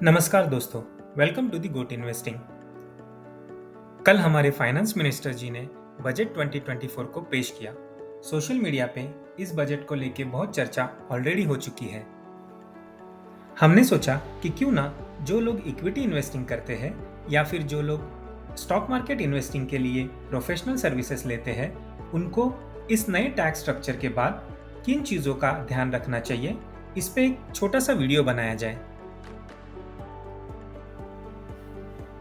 नमस्कार दोस्तों, welcome to the goat investing. कल हमारे फाइनेंस मिनिस्टर जी ने बजट 2024 को पेश किया। सोशल मीडिया पे इस बजट को लेके बहुत चर्चा ऑलरेडी हो चुकी है। हमने सोचा कि क्यों ना जो लोग इक्विटी इन्वेस्टिंग करते हैं या फिर जो लोग स्टॉक मार्केट इन्वेस्टिंग के लिए प्रोफेशनल सर्विसेज लेते हैं, उनको इस नए टैक्स स्ट्रक्चर के बाद किन चीज़ों का ध्यान रखना चाहिए, इस पे एक छोटा सा वीडियो बनाया जाए।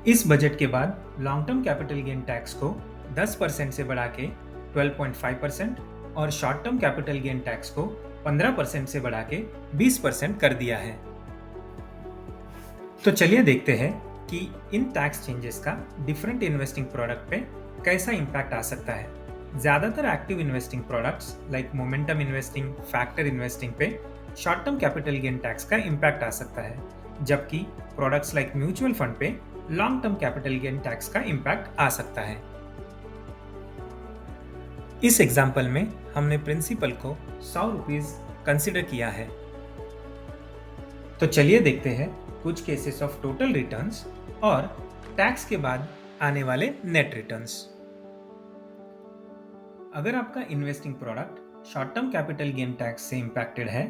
इस बजट के बाद long term capital gain tax को 10% से बढ़ा के 12.5% और short term capital gain tax को 15% से बढ़ा के 20% कर दिया है। तो चलिए देखते हैं कि इन टैक्स चेंजेस का डिफरेंट इन्वेस्टिंग प्रोडक्ट पे कैसा इंपैक्ट आ सकता है। ज्यादातर active investing products like momentum investing, factor investing पे short term capital gain tax का इंपैक्ट आ सकता है, जबकि प्रोडक्ट्स लाइक म्यूचुअल फंड पे long term capital gain tax का इंपैक्ट आ सकता है। इस एग्जाम्पल में हमने प्रिंसिपल को 100 रुपीज कंसिडर किया है। तो चलिए देखते हैं कुछ केसेस ऑफ टोटल रिटर्न्स और टैक्स के बाद आने वाले नेट रिटर्न्स। अगर आपका investing product short term capital gain tax से इंपैक्टेड है,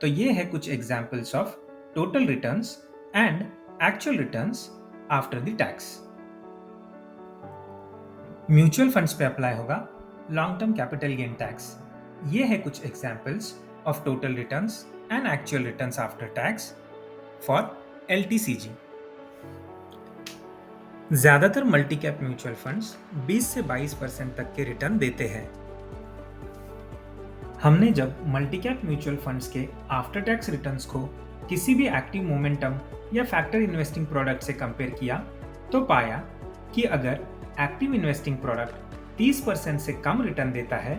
तो ये है कुछ examples of total returns and actual returns after the tax. Mutual funds पे अप्लाई होगा long term capital gain tax. ये है कुछ examples of total returns and actual returns after tax for LTCG. ज्यादातर मल्टी कैप म्यूचुअल फंड्स 20 से 22% तक के return देते हैं। हमने जब मल्टी कैप म्यूचुअल फंड्स के आफ्टर टैक्स रिटर्न्स को किसी भी एक्टिव मोमेंटम या फैक्टर इन्वेस्टिंग प्रोडक्ट से कंपेयर किया, तो पाया कि अगर एक्टिव इन्वेस्टिंग प्रोडक्ट 30% से कम रिटर्न देता है,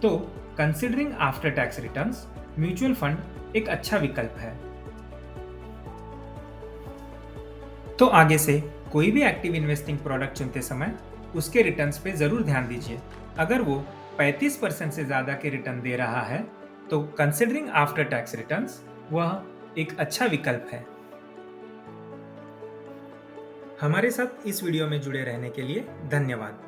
तो considering after tax returns mutual fund एक अच्छा विकल्प है। तो आगे से कोई भी एक्टिव इन्वेस्टिंग प्रोडक्ट चुनते समय उसके रिटर्न्स पे जरूर ध्यान दीजिए। अगर वो 35% से ज्यादा के रिटर्न दे रहा है, तो कंसिडरिंग आफ्टर टैक्स रिटर्न्स वह एक अच्छा विकल्प है। हमारे साथ इस वीडियो में जुड़े रहने के लिए धन्यवाद।